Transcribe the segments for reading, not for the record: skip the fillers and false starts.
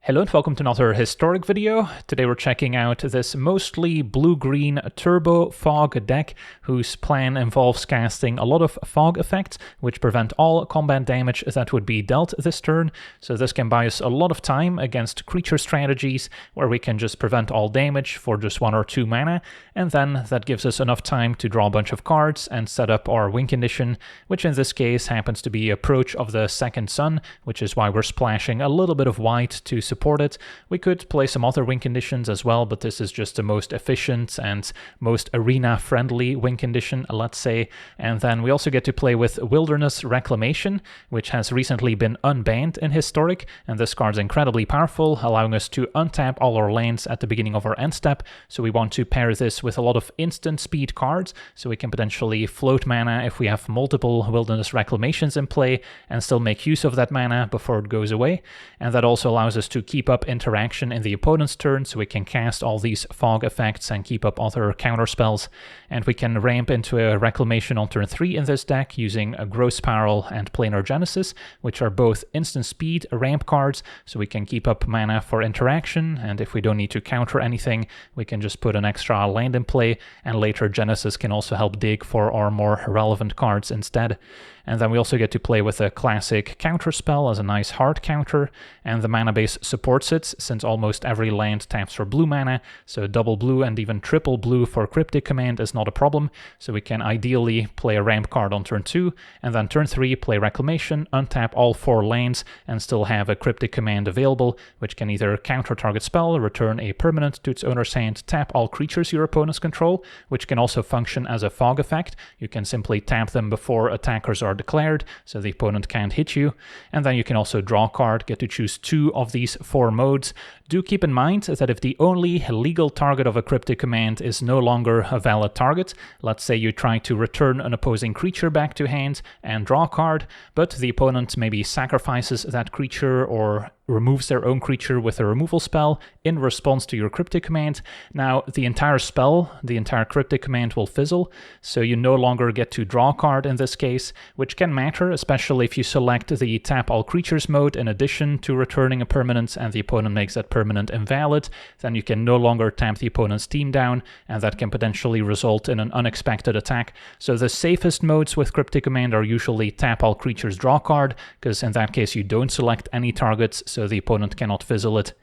Hello and welcome to another historic video. Today we're checking out this mostly blue-green turbo fog deck whose plan involves casting a lot of fog effects which prevent all combat damage that would be dealt this turn. So this can buy us a lot of time against creature strategies where we can just prevent all damage for just 1 or 2 mana, and then that gives us enough time to draw a bunch of cards and set up our win condition, which in this case happens to be Approach of the Second Sun, which is why we're splashing a little bit of white to support it. We could play some other win conditions as well, but this is just the most efficient and most arena-friendly win condition, let's say. And then we also get to play with Wilderness Reclamation, which has recently been unbanned in Historic, and this card's incredibly powerful, allowing us to untap all our lands at the beginning of our end step. So we want to pair this with a lot of instant speed cards, so we can potentially float mana if we have multiple Wilderness Reclamations in play and still make use of that mana before it goes away. And that also allows us to keep up interaction in the opponent's turn, so we can cast all these fog effects and keep up other counter spells. And we can ramp into a Reclamation on turn 3 in this deck using a Growth Spiral and Planar Genesis, which are both instant speed ramp cards, so we can keep up mana for interaction, and if we don't need to counter anything, we can just put an extra land in play, and later Genesis can also help dig for our more relevant cards instead. And then we also get to play with a classic counter spell as a nice hard counter, and the mana base supports it since almost every land taps for blue mana, so double blue and even triple blue for Cryptic Command is not a problem, so we can ideally play a ramp card on turn 2, and then turn 3 play Reclamation, untap all 4 lands, and still have a Cryptic Command available, which can either counter target spell, return a permanent to its owner's hand, tap all creatures your opponents control, which can also function as a fog effect. You can simply tap them before attackers are declared, so the opponent can't hit you. And then you can also draw a card, get to choose 2 of these 4 modes. Do keep in mind that if the only legal target of a Cryptic Command is no longer a valid target, let's say you try to return an opposing creature back to hand and draw a card, but the opponent maybe sacrifices that creature or removes their own creature with a removal spell in response to your Cryptic Command. Now, the entire spell, the entire Cryptic Command will fizzle, so you no longer get to draw a card in this case, which can matter, especially if you select the tap all creatures mode in addition to returning a permanent and the opponent makes that permanent invalid. Then you can no longer tap the opponent's team down, and that can potentially result in an unexpected attack. So the safest modes with Cryptic Command are usually tap all creatures, draw card, because in that case you don't select any targets, so the opponent cannot fizzle it.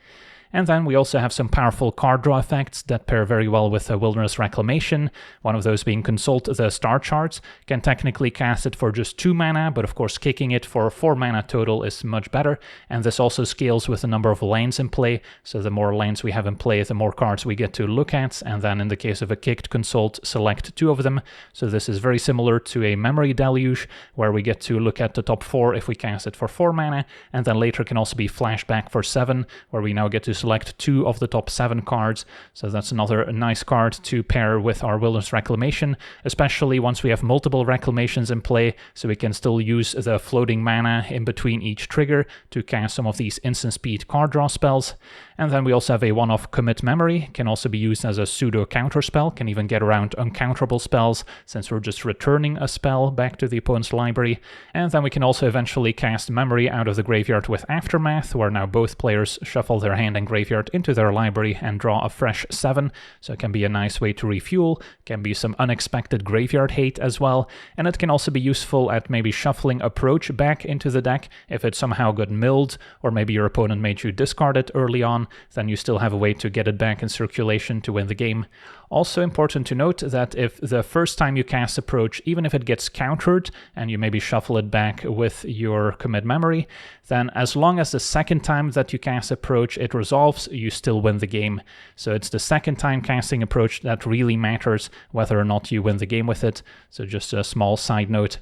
And then we also have some powerful card draw effects that pair very well with a Wilderness Reclamation, one of those being Consult the Star Charts. Can technically cast it for just 2 mana, but of course kicking it for 4 mana total is much better, and this also scales with the number of lands in play, so the more lands we have in play, the more cards we get to look at, and then in the case of a kicked Consult, select 2 of them. So this is very similar to a Memory Deluge, where we get to look at the top 4 if we cast it for 4 mana, and then later can also be Flashback for 7, where we now get to select 2 of the top 7 cards. So that's another nice card to pair with our Wilderness Reclamation, especially once we have multiple Reclamations in play, so we can still use the floating mana in between each trigger to cast some of these instant speed card draw spells. And then we also have a one-off Commit Memory, can also be used as a pseudo counter spell, can even get around uncounterable spells since we're just returning a spell back to the opponent's library. And then we can also eventually cast Memory out of the graveyard with Aftermath, where now both players shuffle their hand and graveyard into their library and draw a fresh 7, so it can be a nice way to refuel, can be some unexpected graveyard hate as well, and it can also be useful at maybe shuffling Approach back into the deck if it somehow got milled, or maybe your opponent made you discard it early on, then you still have a way to get it back in circulation to win the game. Also important to note that if the first time you cast Approach, even if it gets countered and you maybe shuffle it back with your Commit Memory, then as long as the second time that you cast Approach it resolves, you still win the game. So it's the second time casting Approach that really matters whether or not you win the game with it. So just a small side note.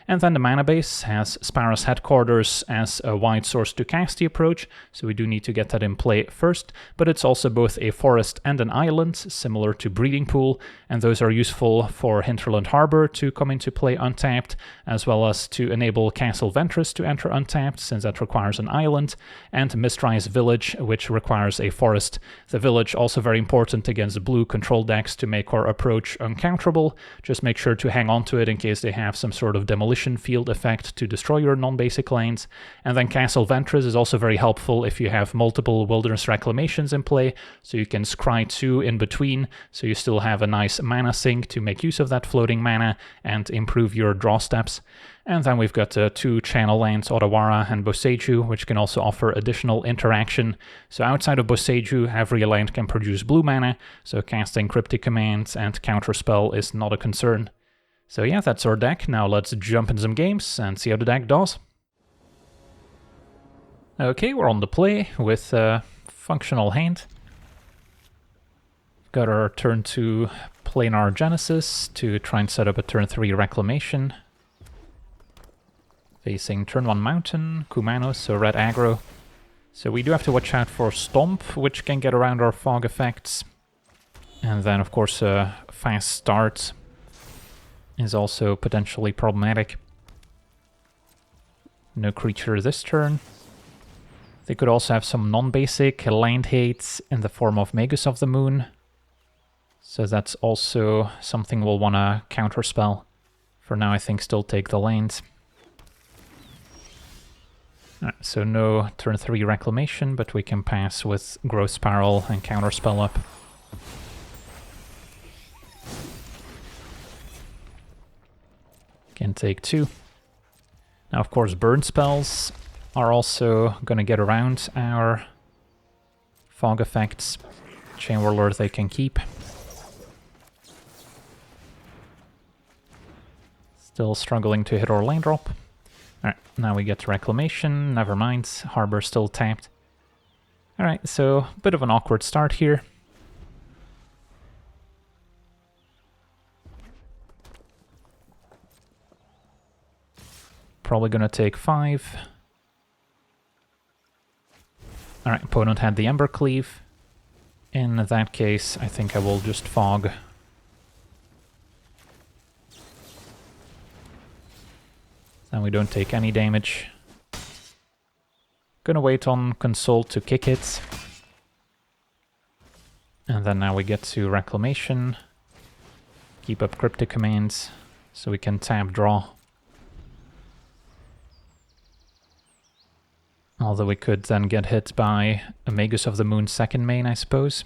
And then the mana base has Sparrow's Headquarters as a white source to cast the Approach, so we do need to get that in play first, but it's also both a forest and an island, similar to Breeding Pool, and those are useful for Hinterland Harbor to come into play untapped, as well as to enable Castle Ventress to enter untapped, since that requires an island, and Mistrise Village, which requires a forest. The village also very important against blue control decks to make our Approach uncounterable. Just make sure to hang on to it in case they have some sort of of demolition field effect to destroy your non-basic lands. And then Castle Ventress is also very helpful if you have multiple Wilderness Reclamations in play, so you can scry 2 in between, so you still have a nice mana sink to make use of that floating mana and improve your draw steps. And then we've got 2 channel lands, Otawara and Boseiju, which can also offer additional interaction. So outside of Boseiju, every land can produce blue mana, so casting Cryptic Commands and Counterspell is not a concern. So yeah, that's our deck. Now let's jump in some games and see how the deck does. Okay, we're on the play with Functional Hand. Got our turn 2 Planar Genesis to try and set up a turn 3 Reclamation. Facing turn 1 Mountain, Kumanos, so red aggro. So we do have to watch out for Stomp, which can get around our fog effects. And then of course a fast start is also potentially problematic. No creature this turn. They could also have some non-basic land hate in the form of Magus of the Moon. So that's also something we'll want to counterspell. For now I think still take the land. So no turn 3 Reclamation, but we can pass with Growth Spiral and Counterspell up. Can take 2. Now of course burn spells are also going to get around our fog effects. Chain Whirler they can keep. Still struggling to hit our land drop. Alright, now we get to Reclamation, never mind, Harbor still tapped. Alright, so a bit of an awkward start here. Probably gonna take 5. Alright, opponent had the Embercleave. In that case, I think I will just fog. Then we don't take any damage. Gonna wait on Consult to kick it. And then now we get to Reclamation. Keep up Cryptic Commands, so we can tap draw. Although we could then get hit by a Magus of the Moon second main, I suppose.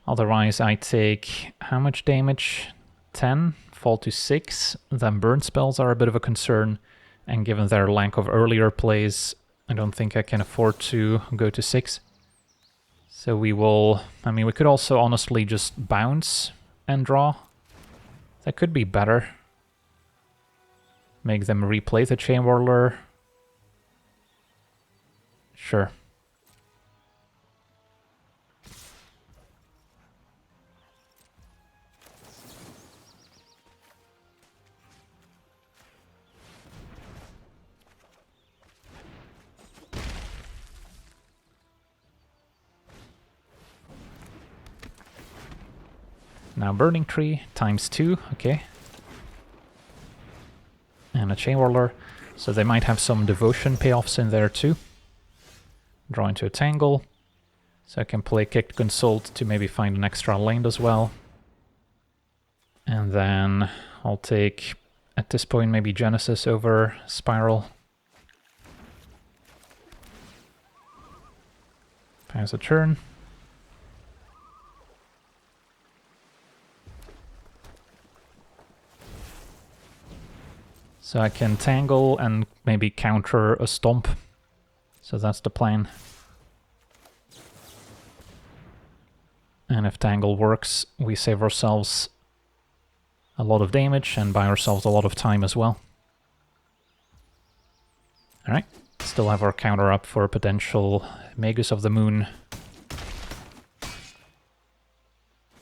Otherwise I take how much damage? 10? Fall to 6, then burn spells are a bit of a concern, and given their lack of earlier plays, I don't think I can afford to go to 6. So we will... I mean, we could also honestly just bounce and draw. That could be better. Make them replay the Chain Whirler. Sure. Now Burning Tree, ×2, okay. And a Chain Whirler, so they might have some Devotion payoffs in there too. Draw into a Tangle, so I can play Kicked Consult to maybe find an extra land as well. And then I'll take, at this point, maybe Genesis over Spiral. Pass a turn. So I can Tangle and maybe counter a Stomp. So that's the plan. And if Tangle works, we save ourselves a lot of damage and buy ourselves a lot of time as well. Alright, still have our counter up for a potential Magus of the Moon.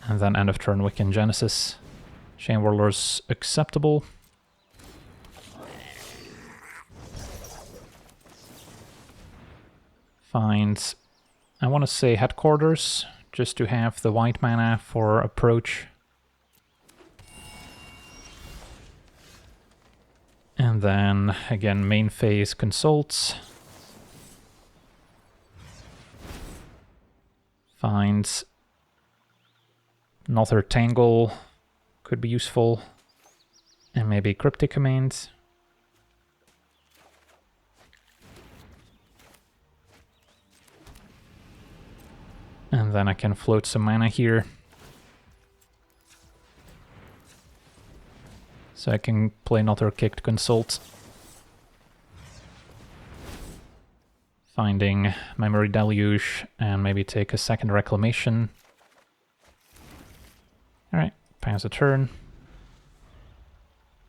And then end of turn we can Genesis. Chain Whirler's acceptable. Find, I want to say Headquarters, just to have the white mana for approach. And then, again, main phase Consults. Find another Tangle, could be useful. And maybe Cryptic Command. And then I can float some mana here. So I can play another Kicked Consult. Finding Memory Deluge and maybe take a second Reclamation. Alright, pass a turn.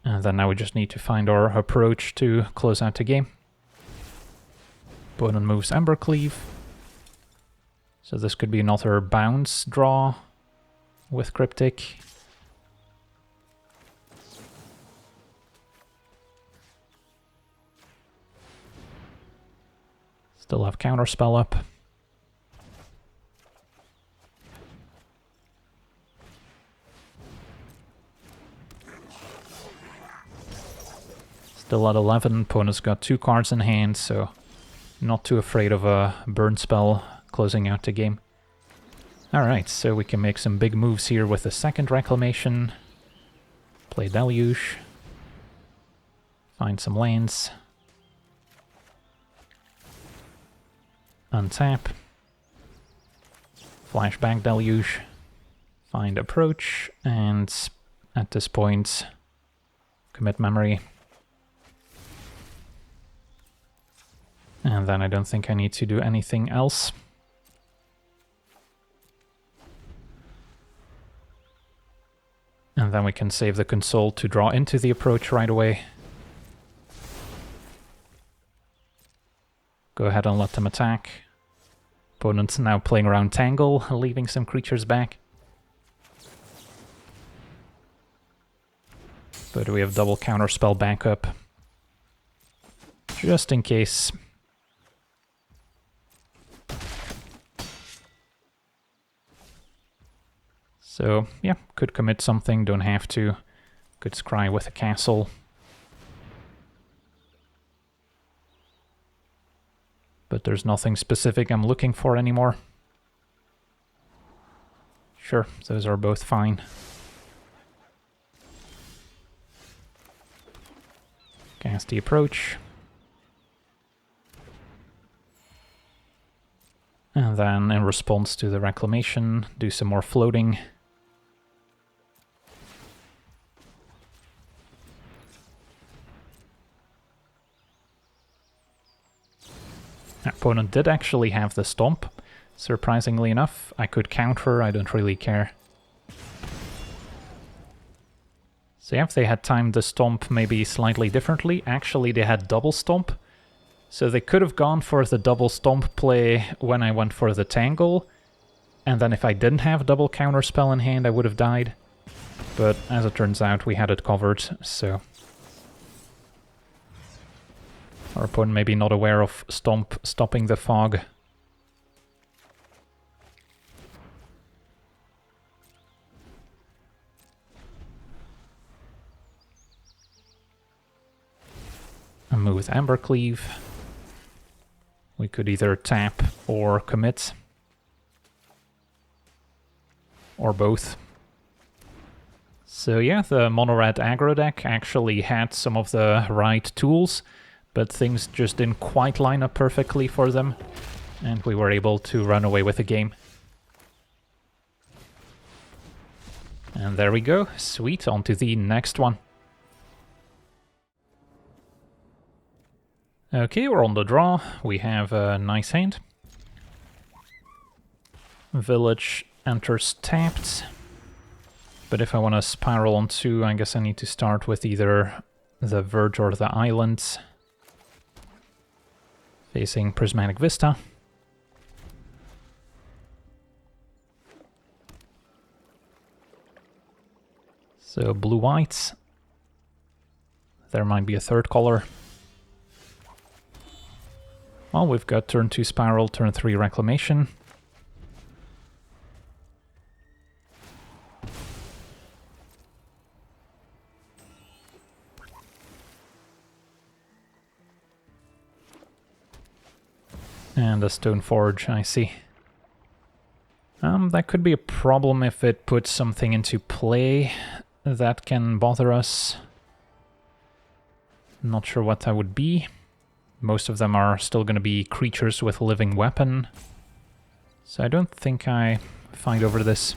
And then now we just need to find our approach to close out the game. Opponent moves Embercleave. So this could be another bounce draw with Cryptic. Still have Counterspell up. Still at 11, opponent's got 2 cards in hand, so not too afraid of a burn spell closing out the game. Alright, so we can make some big moves here with the second Reclamation. Play Deluge. Find some lands. Untap. Flashback Deluge. Find Approach, and at this point, commit Memory. And then I don't think I need to do anything else. And then we can save the Console to draw into the Approach right away. Go ahead and let them attack. Opponent's now playing around Tangle, leaving some creatures back. But we have double Counterspell backup. Just in case. So, yeah, could commit something, don't have to. Could scry with a castle. But there's nothing specific I'm looking for anymore. Sure, those are both fine. Cast the Approach. And then in response to the Reclamation, do some more floating. Opponent did actually have the Stomp, surprisingly enough. I could counter, I don't really care. So yeah, if they had timed the Stomp maybe slightly differently, actually they had double Stomp. So they could have gone for the double Stomp play when I went for the Tangle, and then if I didn't have double Counterspell in hand I would have died. But as it turns out we had it covered, so... Our opponent may be not aware of Stomp stopping the fog. And move with Embercleave. We could either tap or commit. Or both. So yeah, the mono-red aggro deck actually had some of the right tools, but things just didn't quite line up perfectly for them, and we were able to run away with the game. And there we go, sweet, on to the next one. Okay, we're on the draw, we have a nice hand. Village enters tapped, but if I want to spiral on 2, I guess I need to start with either the Verge or the Island. Facing Prismatic Vista. So blue-white. There might be a third color. Well, we've got turn 2 Spiral, turn 3 Reclamation. And a Stoneforge, I see. That could be a problem if it puts something into play that can bother us. Not sure what that would be. Most of them are still going to be creatures with living weapon. So I don't think I fight over this.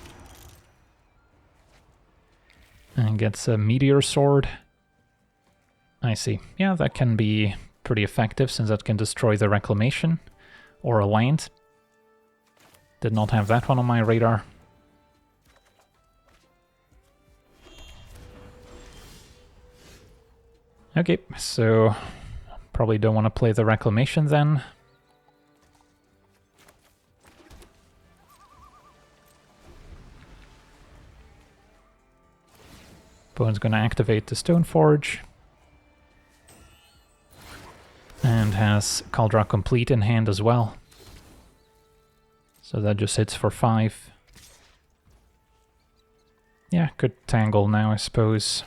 And gets a meteor sword. I see. Yeah, that can be pretty effective since that can destroy the Reclamation or a land. Did not have that one on my radar. Okay, so probably don't want to play the Reclamation then. Opponent's going to activate the Stoneforge. And has Kaldra Complete in hand as well. So that just hits for 5. Yeah, could tangle now, I suppose.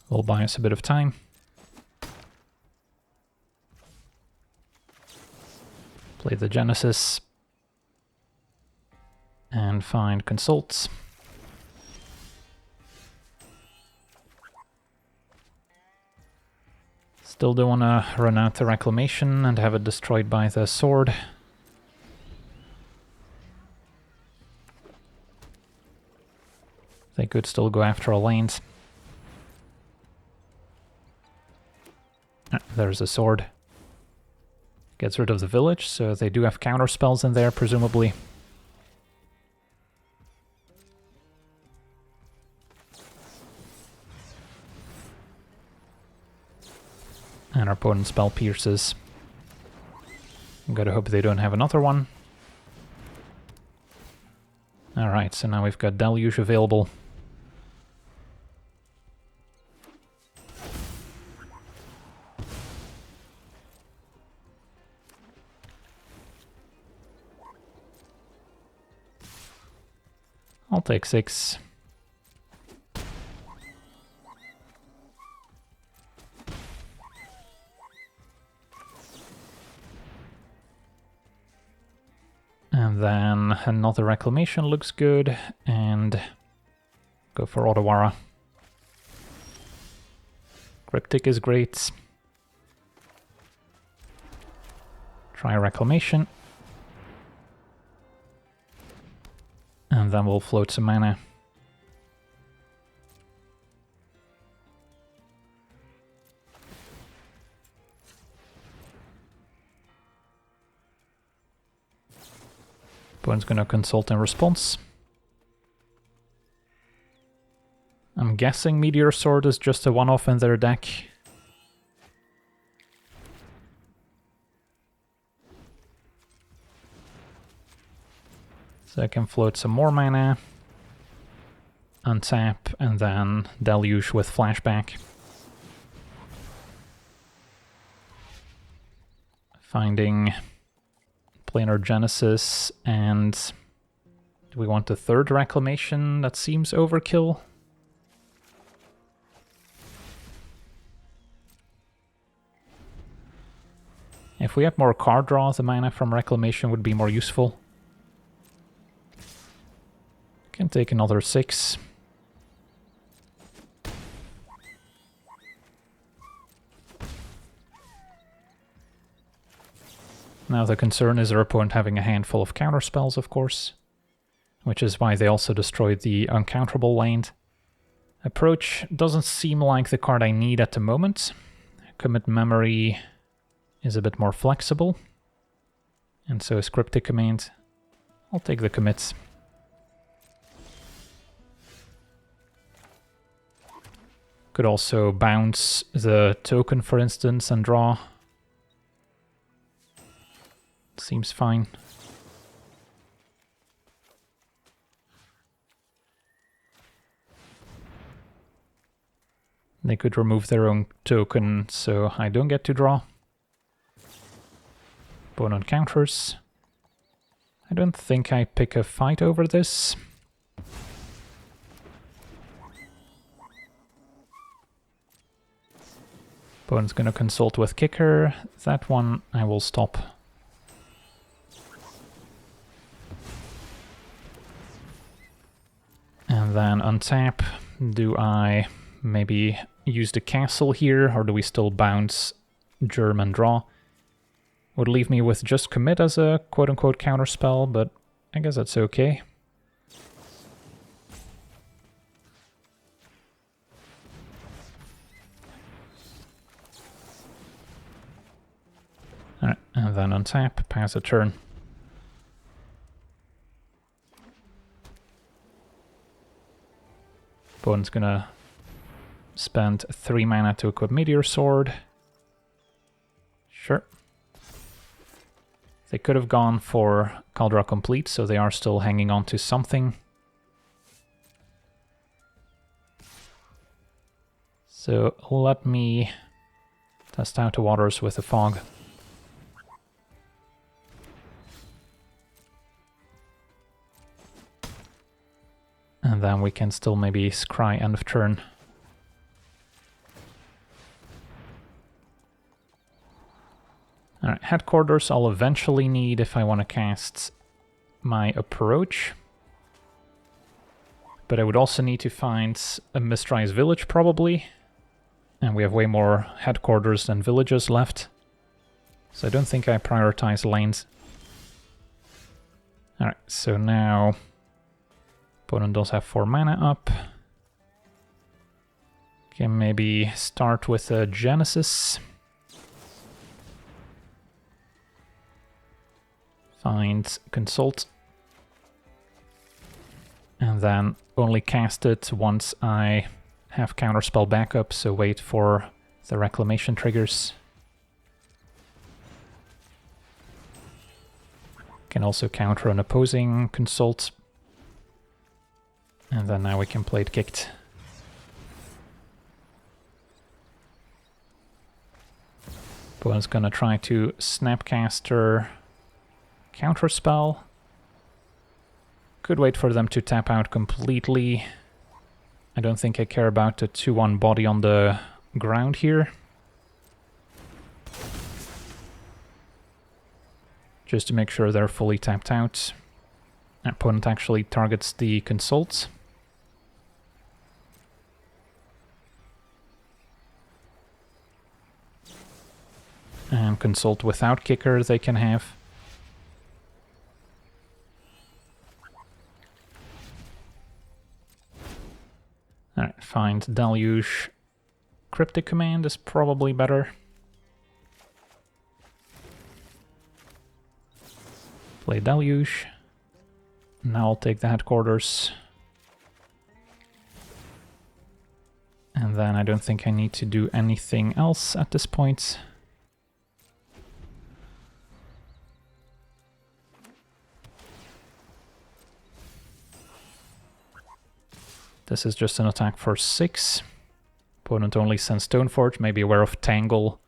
Will buy us a bit of time. Play the Genesis. And find Consults. Still don't want to run out the Reclamation and have it destroyed by the sword. They could still go after a land. Ah, there's a sword. Gets rid of the village, so they do have counter spells in there, presumably. And our opponent's spell pierces. Gotta hope they don't have another one. Alright, so now we've got Deluge available. I'll take 6. And then another Reclamation looks good, and go for Otawara. Cryptic is great. Try Reclamation. And then we'll float some mana. Opponent's gonna consult in response. I'm guessing Meteor Sword is just a one-off in their deck. So I can float some more mana, untap, and then Deluge with Flashback. Finding Planar Genesis, and do we want a third Reclamation? That seems overkill. If we had more card draw, the mana from Reclamation would be more useful. Can take another 6. Now the concern is our opponent having a handful of counterspells, of course, which is why they also destroyed the uncounterable land. Approach doesn't seem like the card I need at the moment. Commit Memory is a bit more flexible, and so is Cryptic Command. I'll take the commits. Could also bounce the token, for instance, and draw. Seems fine. They could remove their own token, so I don't get to draw. Opponent counters. I don't think I pick a fight over this. Opponent's gonna consult with Kicker. That one I will stop. And then untap, Do I maybe use the castle here, or do we still bounce Germ and draw? Would leave me with just commit as a quote-unquote counterspell, but I guess that's okay. Alright, and then untap, pass a turn. Opponent's gonna spend 3 mana to equip Meteor Sword. Sure. They could have gone for Caldra Complete, so they are still hanging on to something. So let me test out the waters with the fog. And then we can still maybe scry end of turn. Alright, headquarters I'll eventually need if I want to cast my approach. But I would also need to find a Mistrise village probably. And we have way more headquarters than villages left. So I don't think I prioritize lanes. Alright, so now opponent does have 4 mana up. Can maybe start with a Genesis. Find Consult. And then only cast it once I have Counterspell backup, so wait for the Reclamation triggers. Can also counter an opposing Consult. And then now we can play it kicked. Opponent's gonna try to Snapcaster Counterspell. Could wait for them to tap out completely. I don't think I care about the 2-1 body on the ground here. Just to make sure they're fully tapped out. Opponent actually targets the Consult. And Consult without kicker they can have. Alright, find Deluge. Cryptic Command is probably better. Play Deluge. Now I'll take the headquarters. And then I don't think I need to do anything else at this point. This is just an attack for 6. Opponent only sends Stoneforge, maybe aware of Tangle.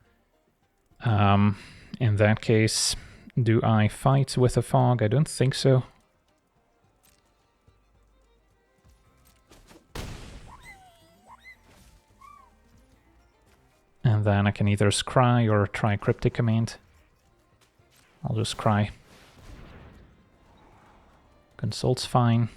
In that case, do I fight with a fog? I don't think so. And then I can either scry or try Cryptic Command. I'll just scry. Consult's fine.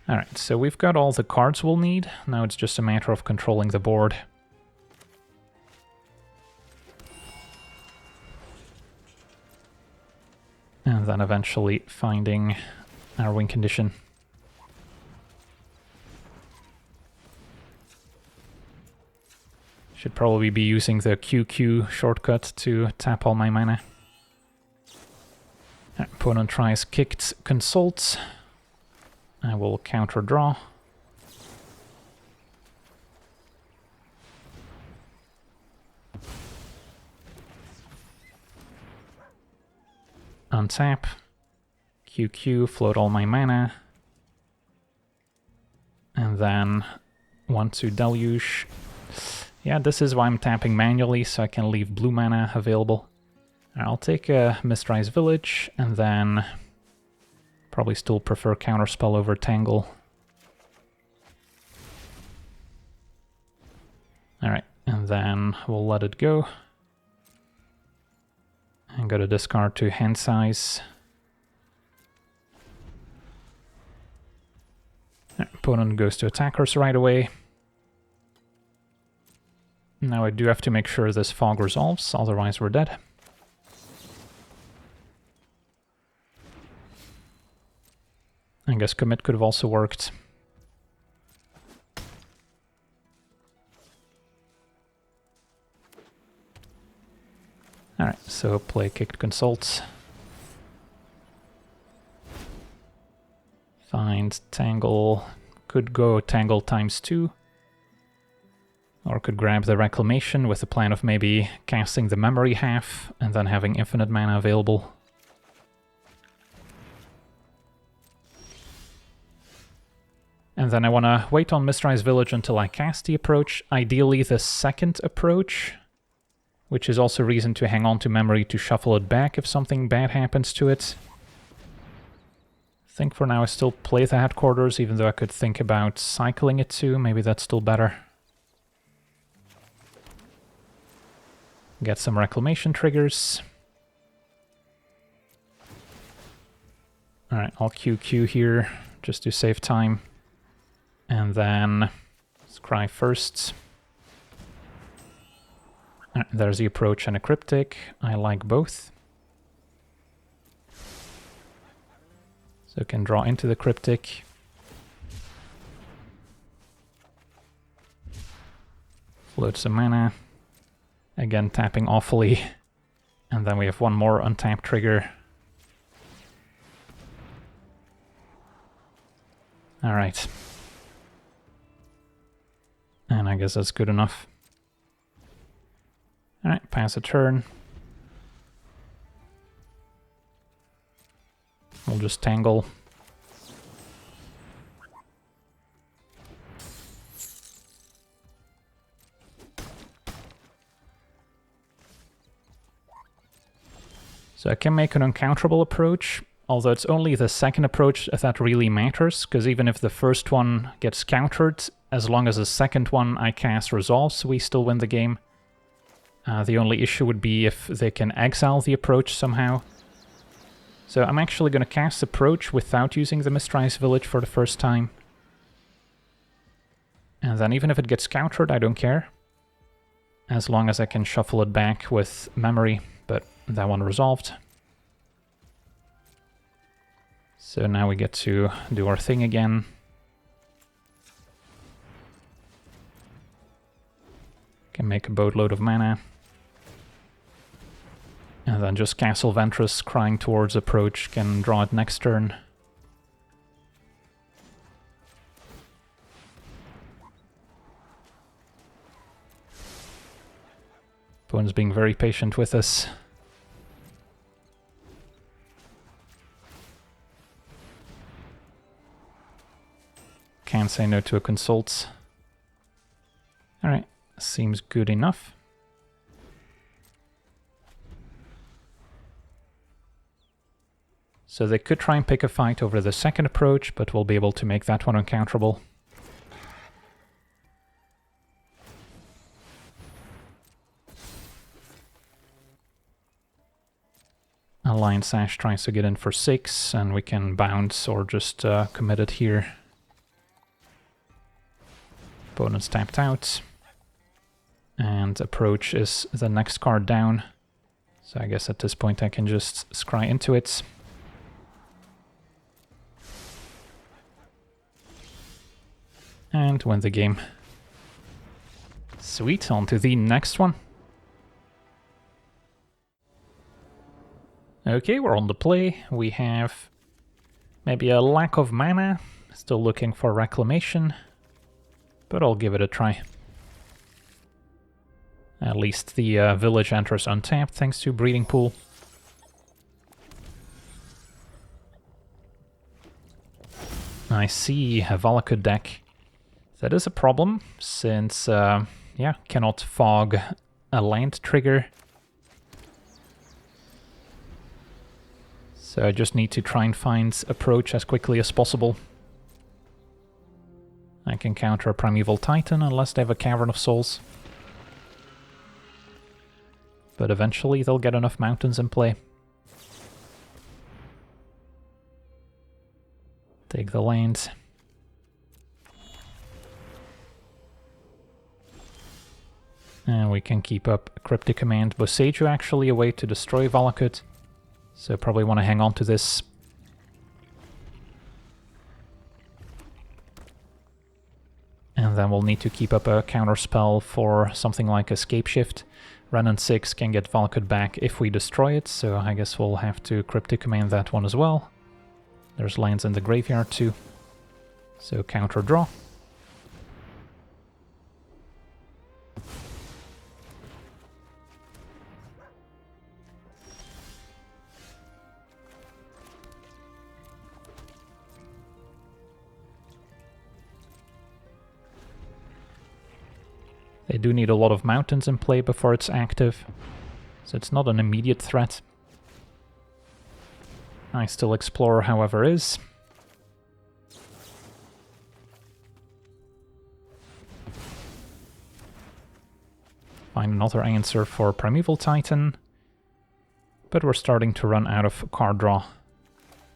Alright, so we've got all the cards we'll need. Now it's just a matter of controlling the board. And then eventually finding our win condition. Should probably be using the QQ shortcut to tap all my mana. Opponent tries kicked Consult. I will counter draw. Untap. QQ, float all my mana. And then want to Deluge. Yeah, this is why I'm tapping manually, so I can leave blue mana available. I'll take a Mistrise Village, and then probably still prefer Counterspell over Tangle. Alright, and then we'll let it go. And go to discard to hand size. Opponent goes to attackers right away. Now I do have to make sure this fog resolves, otherwise we're dead. I guess commit could have also worked. Alright, so play kicked consult. Find tangle. Could go tangle ×2. Or could grab the Reclamation with the plan of maybe casting the memory half and then having infinite mana available. And then I want to wait on Mistrise Village until I cast the approach, ideally the second approach, which is also reason to hang on to memory to shuffle it back if something bad happens to it. I think for now I still play the headquarters, even though I could think about cycling it too, maybe that's still better. Get some Reclamation triggers. Alright, I'll QQ here, just to save time. And then scry first. There's the approach and a cryptic. I like both. So I can draw into the cryptic. Float some mana. Again, tapping awfully. And then we have one more untapped trigger. Alright. And I guess that's good enough. Alright, pass a turn. We'll just tangle. So I can make an uncounterable approach, although it's only the second approach that really matters, because even if the first one gets countered, as long as the second one I cast resolves, we still win the game. The only issue would be if they can exile the approach somehow. So I'm actually going to cast approach without using the Mistrise Village for the first time. And then even if it gets countered, I don't care. As long as I can shuffle it back with memory, but that one resolved. So now we get to do our thing again. Can make a boatload of mana. And then just Castle Ventress crying towards approach, can draw it next turn. Opponent's being very patient with us. Can't say no to a consult. Alright, seems good enough. So they could try and pick a fight over the second approach, but we'll be able to make that one uncounterable. Alliance Sash tries to get in for 6, and we can bounce or just commit it here. Opponent's tapped out. And approach is the next card down. So I guess at this point I can just scry into it. And win the game. Sweet, on to the next one. Okay, we're on the play. We have maybe a lack of mana. Still looking for Reclamation. But I'll give it a try. At least the village enters untapped thanks to Breeding Pool. I see a Valakut deck. That is a problem, since, yeah, cannot fog a land trigger. So I just need to try and find approach as quickly as possible. I can counter a Primeval Titan unless they have a Cavern of Souls. But eventually they'll get enough mountains in play. Take the lands. And we can keep up Cryptic Command. Boseiju actually a way to destroy Valakut. So probably want to hang on to this. And then we'll need to keep up a counterspell for something like Escape Shift. Renan 6 can get Valakut back if we destroy it, so I guess we'll have to Cryptic Command that one as well. There's lands in the graveyard too. So counter draw. They do need a lot of mountains in play before it's active, so it's not an immediate threat. I still explore however is. Find another answer for Primeval Titan, but we're starting to run out of card draw.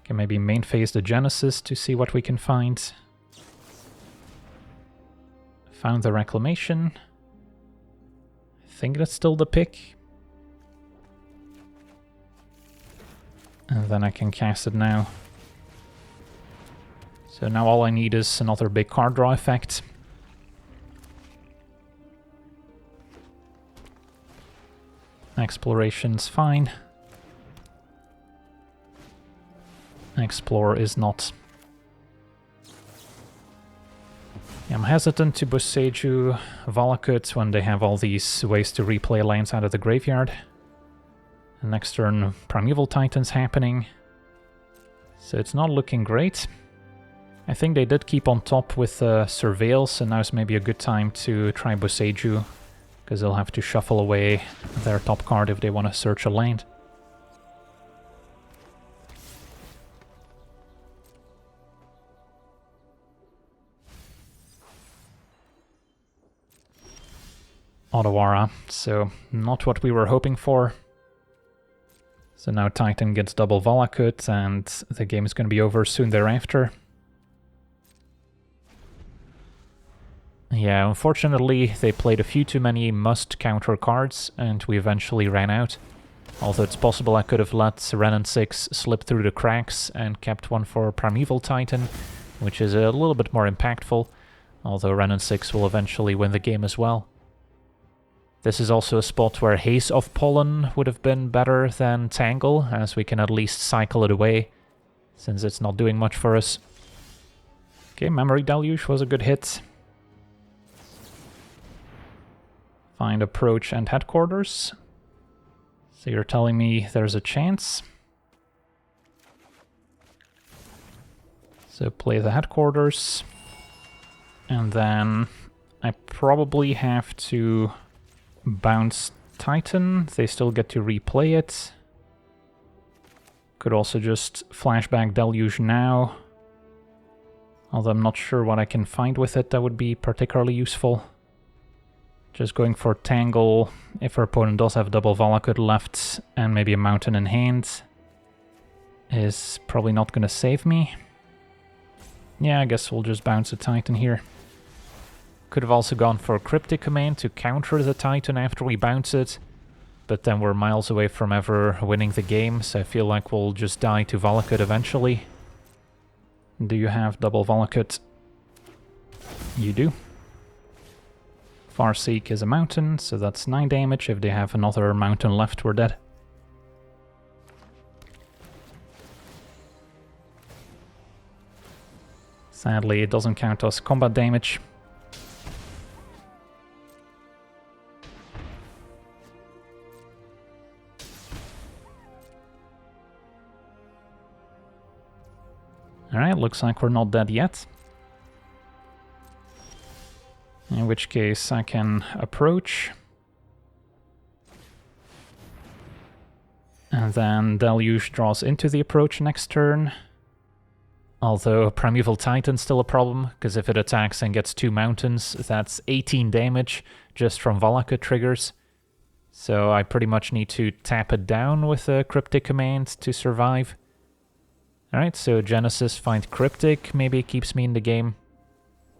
Can maybe main phase the Genesis to see what we can find. Found the Reclamation. I think that's still the pick. And then I can cast it now. So now all I need is another big card draw effect. Exploration's fine. Explore is not. I'm hesitant to Boseiju Valakut when they have all these ways to replay lands out of the graveyard. And next turn, Primeval Titan's happening. So it's not looking great. I think they did keep on top with Surveil, so now's maybe a good time to try Boseiju, because they'll have to shuffle away their top card if they want to search a land. Otawara, so not what we were hoping for. So now Titan gets double Valakut and the game is going to be over soon thereafter. Yeah, unfortunately they played a few too many must counter cards and we eventually ran out. Although it's possible I could have let Renan 6 slip through the cracks and kept one for Primeval Titan, which is a little bit more impactful, although Renan 6 will eventually win the game as well. This is also a spot where Haze of Pollen would have been better than Tangle, as we can at least cycle it away, since it's not doing much for us. Okay, Memory Deluge was a good hit. Find Approach and Headquarters. So you're telling me there's a chance? So play the Headquarters. And then I probably have to bounce Titan. They still get to replay it. Could also just flashback Deluge now. Although I'm not sure what I can find with it that would be particularly useful. Just going for Tangle if our opponent does have double Valakut left and maybe a mountain in hand is probably not going to save me. Yeah, I guess we'll just bounce a Titan here. Could have also gone for Cryptic Command to counter the Titan after we bounce it, but then we're miles away from ever winning the game, so I feel like we'll just die to Valakut eventually. Do you have double Valakut? You do. Farseek is a mountain, so that's 9 damage. If they have another mountain left, we're dead. Sadly, it doesn't count as combat damage. Alright, looks like we're not dead yet. In which case I can approach. And then Deluge draws into the approach next turn. Although Primeval Titan's still a problem, because if it attacks and gets 2 mountains, that's 18 damage just from Valakut triggers. So I pretty much need to tap it down with a Cryptic Command to survive. Alright, so Genesis find Cryptic, maybe it keeps me in the game.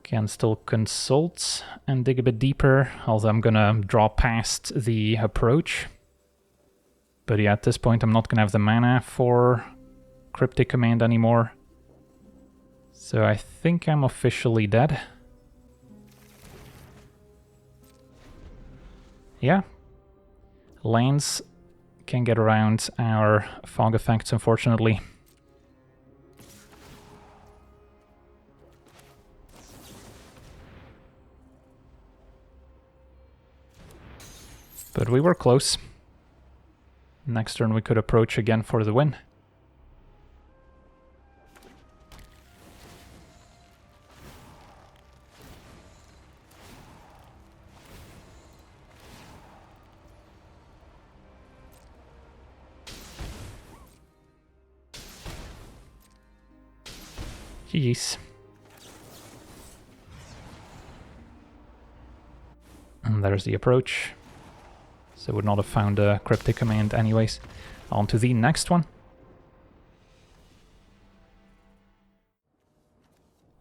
Can still consult and dig a bit deeper, although I'm gonna draw past the approach. But yeah, at this point I'm not gonna have the mana for Cryptic Command anymore. So I think I'm officially dead. Yeah. Lands can get around our fog effects, unfortunately. But we were close. Next turn we could approach again for the win. Jeez. And there's the approach. So would not have found a Cryptic Command anyways. On to the next one.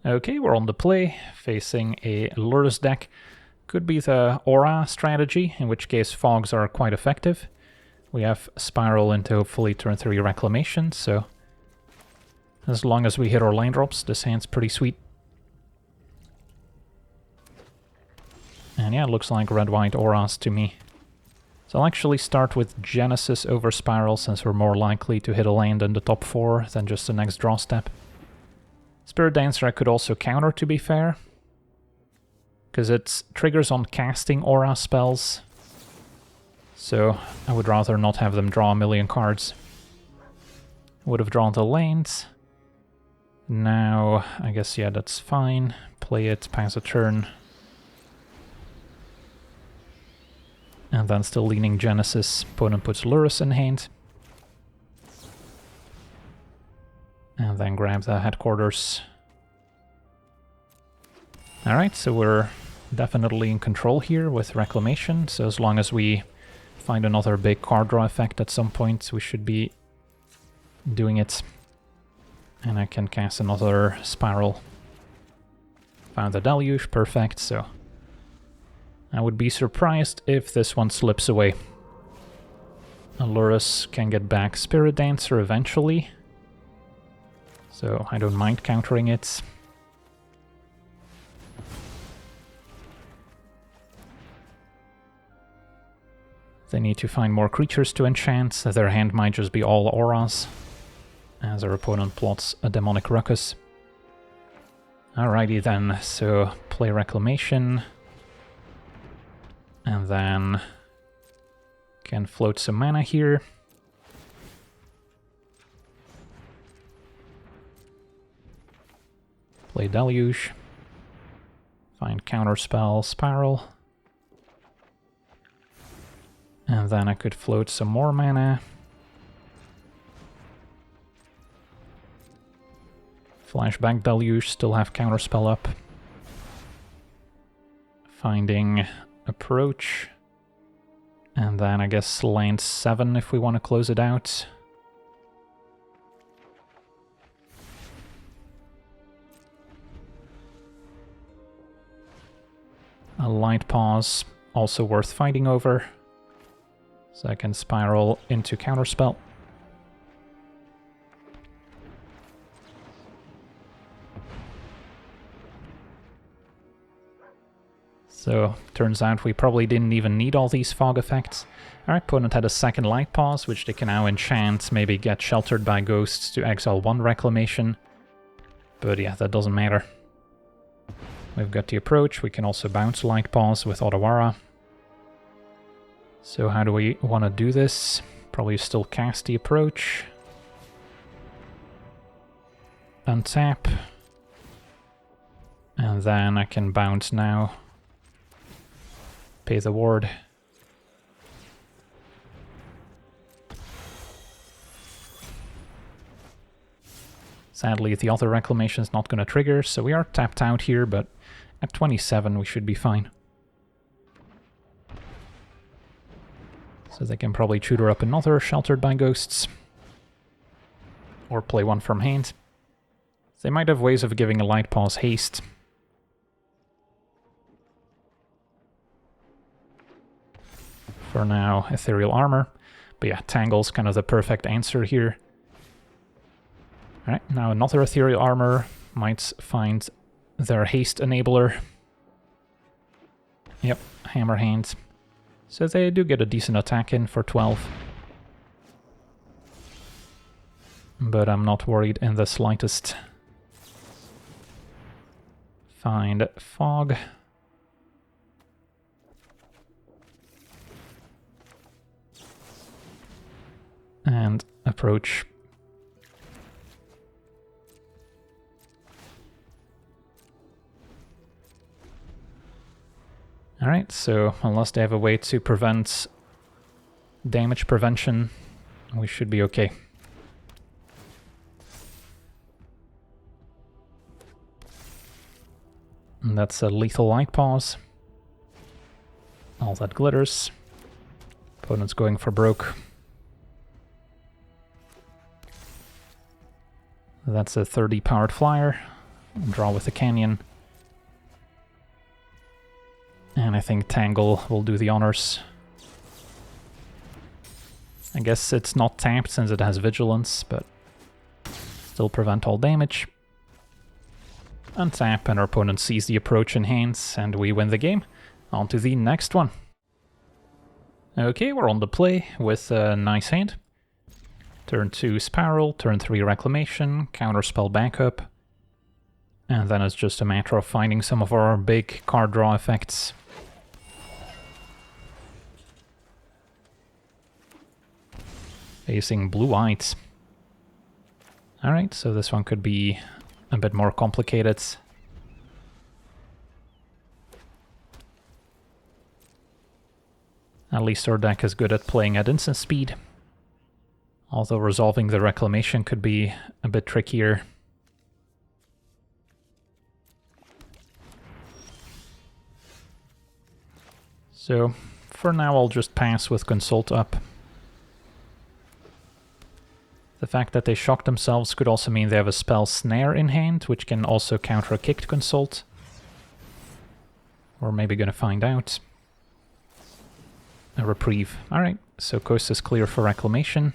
Okay, we're on the play, facing a Lurrus deck. Could be the Aura strategy, in which case fogs are quite effective. We have Spiral into hopefully turn 3 Reclamation, so as long as we hit our land drops, this hand's pretty sweet. And yeah, it looks like red-white auras to me. So I'll actually start with Genesis over Spiral, since we're more likely to hit a land in the top 4 than just the next draw step. Spirit Dancer I could also counter, to be fair, because it triggers on casting aura spells. So I would rather not have them draw a million cards. Would have drawn the lands. Now, I guess, yeah, that's fine. Play it, pass a turn. And then still leaning Genesis. Opponent puts Lurrus in hand. And then grab the headquarters. Alright, so we're definitely in control here with Reclamation. So as long as we find another big card draw effect at some point, we should be doing it. And I can cast another Spiral. Found the Deluge, perfect, so I would be surprised if this one slips away. Lurrus can get back Spirit Dancer eventually, so I don't mind countering it. They need to find more creatures to enchant, so their hand might just be all auras, as our opponent plots a Demonic Ruckus. Alrighty then, so play Reclamation. And then can float some mana here. Play Deluge. Find Counterspell, Spiral. And then I could float some more mana. Flashback Deluge, still have Counterspell up. Finding Approach, and then I guess land 7 if we want to close it out. A Light Pause, also worth fighting over, so I can Spiral into Counterspell. So, turns out we probably didn't even need all these fog effects. Our opponent had a second Light Pause, which they can now enchant, maybe get sheltered by ghosts to exile 1 Reclamation. But yeah, that doesn't matter. We've got the approach, we can also bounce Light Pause with Otawara. So how do we want to do this? Probably still cast the approach. Untap. And then I can bounce now. Pay the ward. Sadly, the other Reclamation is not going to trigger, so we are tapped out here, but at 27 we should be fine. So they can probably tutor up another Sheltered by Ghosts. Or play one from hand. They might have ways of giving a Light Pause haste. For now, Ethereal Armor. But yeah, Tangle's kind of the perfect answer here. Alright, now another Ethereal Armor might find their haste enabler. Yep, Hammer Hand. So they do get a decent attack in for 12. But I'm not worried in the slightest. Find Fog. And approach. Alright, so unless they have a way to prevent damage prevention, we should be okay. And that's a lethal light pause. All that glitters. Opponent's going for broke. That's a 30 powered flyer. Draw with the canyon. And I think Tangle will do the honors. I guess it's not tapped since it has vigilance, but still prevent all damage. Untap, and our opponent sees the approach in hands, and we win the game. On to the next one. Okay, we're on the play with a nice hand. Turn 2 Spiral, turn 3 Reclamation, counterspell backup. And then it's just a matter of finding some of our big card draw effects. Facing blue-white. Alright, so this one could be a bit more complicated. At least our deck is good at playing at instant speed. Although resolving the Reclamation could be a bit trickier. So, for now I'll just pass with Consult up. The fact that they shock themselves could also mean they have a spell Snare in hand, which can also counter a kicked Consult. We're maybe gonna find out. A Reprieve. Alright, so Coast is clear for Reclamation.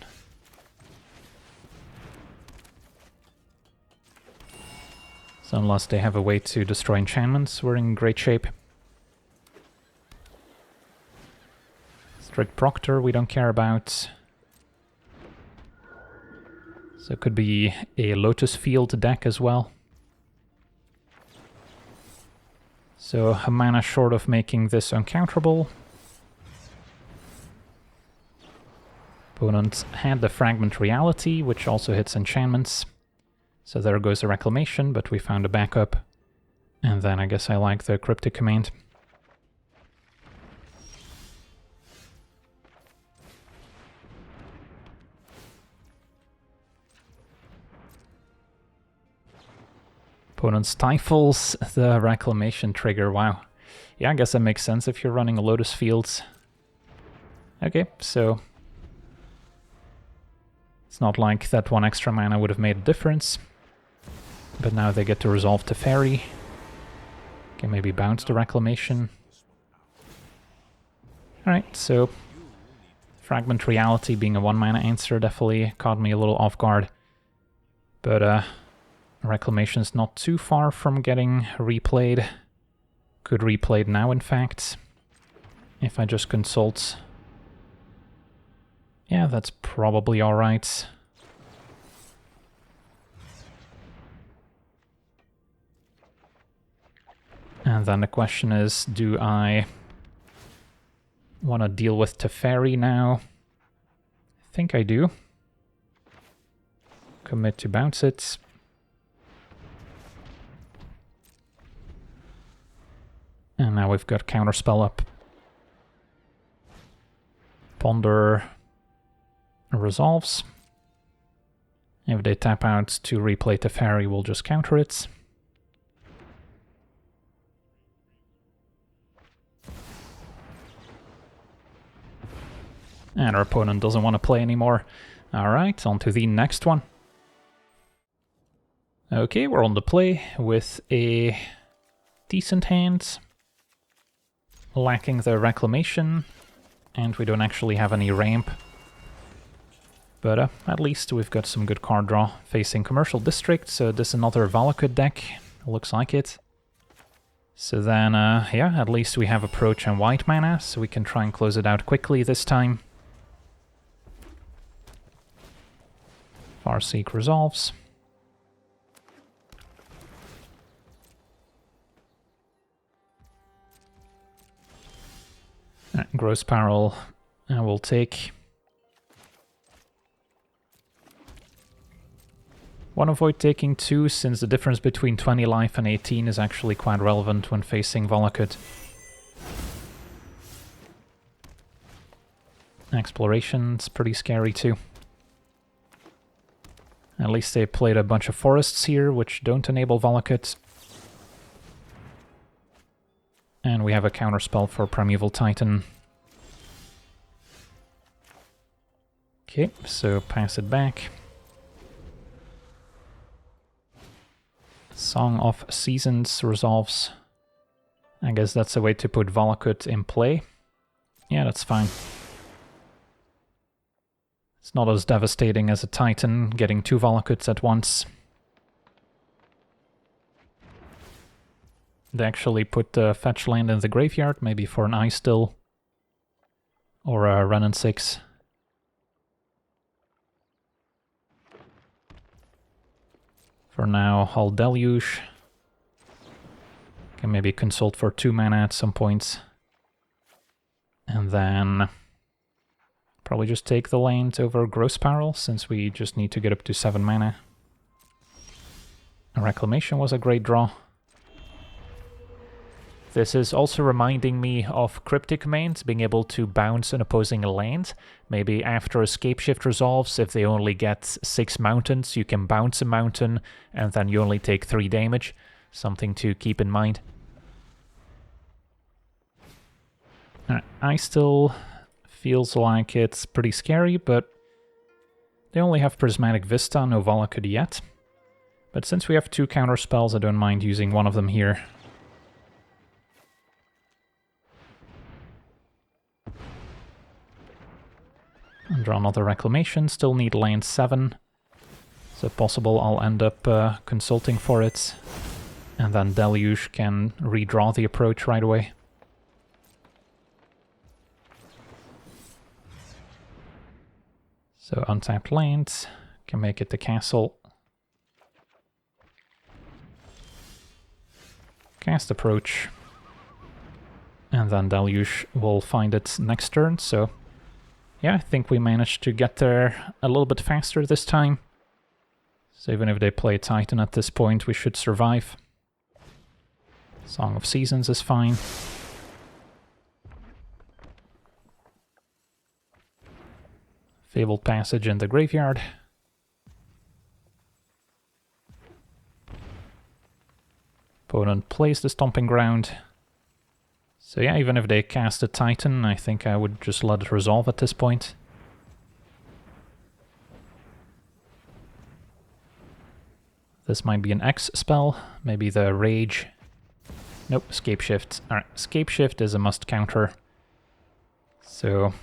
So unless they have a way to destroy enchantments, we're in great shape. Strict Proctor we don't care about. So it could be a Lotus Field deck as well. So a mana short of making this uncounterable. Opponent had the Fragment Reality, which also hits enchantments. So there goes the Reclamation, but we found a backup. And then I guess I like the Cryptic Command. Opponent stifles the Reclamation trigger, wow. Yeah, I guess that makes sense if you're running a Lotus Fields. Okay, so it's not like that one extra mana would have made a difference. But now they get to resolve Teferi. Can maybe bounce the Reclamation. Alright, so Fragment Reality being a 1-mana answer definitely caught me a little off guard. But Reclamation's not too far from getting replayed. Could replay it now, in fact. If I just Consult. Yeah, that's probably alright. And then the question is, do I want to deal with Teferi now? I think I do. Commit to bounce it. And now we've got Counterspell up. Ponder resolves. If they tap out to replay Teferi, we'll just counter it. And our opponent doesn't want to play anymore. Alright, on to the next one. Okay, we're on the play with a decent hand. Lacking the Reclamation. and we don't actually have any ramp. But at least we've got some good card draw facing Commercial District, so this is another Valakut deck, looks like it. So then, yeah, at least we have Approach and white mana, so we can try and close it out quickly this time. Farseek resolves. Gross Peril I will take. Want to avoid taking 2, since the difference between 20 life and 18 is actually quite relevant when facing Valakut. Exploration's pretty scary too. At least they played a bunch of forests here, which don't enable Valakut. And we have a counterspell for Primeval Titan. Okay, so pass it back. Song of Seasons resolves. I guess that's a way to put Valakut in play. Yeah, that's fine. It's not as devastating as a Titan, getting 2 Valakuts at once. They actually put the fetch land in the graveyard, maybe for an Ice Still. Or a Renin 6. For now, Hull Deluge. Can maybe consult for 2 mana at some points. And then probably just take the land over Gross Peril, since we just need to get up to 7 mana. Reclamation was a great draw. This is also reminding me of Cryptic Command, being able to bounce an opposing land. Maybe after Escape Shift resolves, if they only get 6 mountains, you can bounce a mountain, and then you only take 3 damage. Something to keep in mind. I still feels like it's pretty scary, but they only have Prismatic Vista, no Valakut yet. But since we have 2 counter spells, I don't mind using one of them here. And draw another Reclamation, still need land 7. So possible I'll end up consulting for it. And then Deluge can redraw the Approach right away. So untapped lands, can make it the castle. Cast Approach. And then Deluge will find it next turn, so yeah, I think we managed to get there a little bit faster this time. So even if they play Titan at this point, we should survive. Song of Seasons is fine. Fabled Passage in the graveyard. Opponent plays the Stomping Ground. So yeah, even if they cast a Titan, I think I would just let it resolve at this point. This might be an X spell, maybe the Rage. Nope, Escape Shift. Alright, Escape Shift is a must counter. So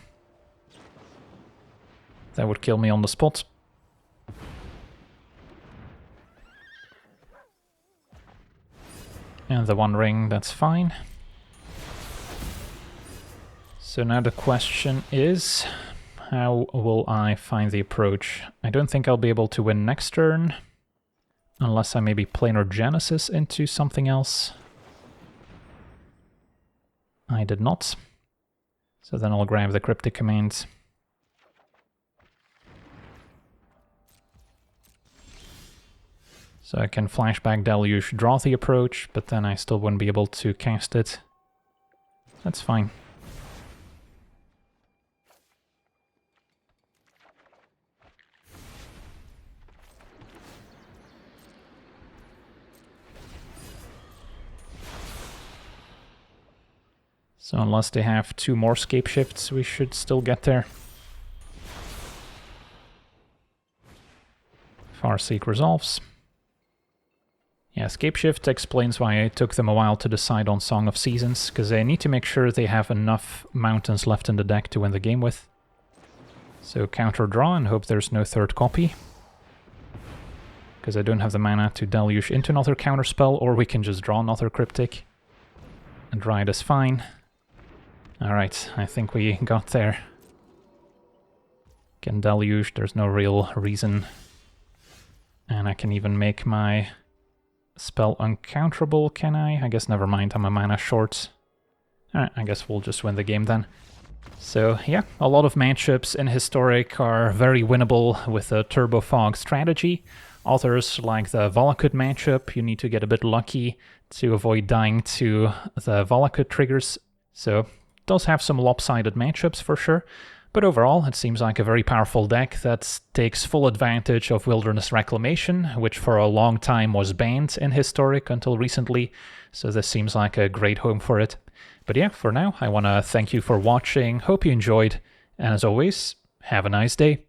that would kill me on the spot. And the One Ring, that's fine. So now the question is, how will I find the Approach? I don't think I'll be able to win next turn, unless I maybe Planar Genesis into something else. I did not. So then I'll grab the Cryptic Command. So I can Flashback Deluge, draw the Approach, but then I still wouldn't be able to cast it. That's fine. So unless they have 2 more Escape Shifts, we should still get there. Farseek resolves. Yeah, Escape Shift explains why it took them a while to decide on Song of Seasons, because they need to make sure they have enough mountains left in the deck to win the game with. So counter draw and hope there's no third copy, because I don't have the mana to deluge into another counterspell, or we can just draw another Cryptic. And Ride is fine. Alright, I think we got there. Can deluge, there's no real reason. And I can even make my spell uncounterable, can I? I guess never mind, I'm a mana short. Alright, I guess we'll just win the game then. So yeah, a lot of matchups in Historic are very winnable with a turbofog strategy. Others, like the Valakut matchup, you need to get a bit lucky to avoid dying to the Valakut triggers. So it does have some lopsided matchups for sure. But overall, it seems like a very powerful deck that takes full advantage of Wilderness Reclamation, which for a long time was banned in Historic until recently, so this seems like a great home for it. But yeah, for now, I want to thank you for watching, hope you enjoyed, and as always, have a nice day.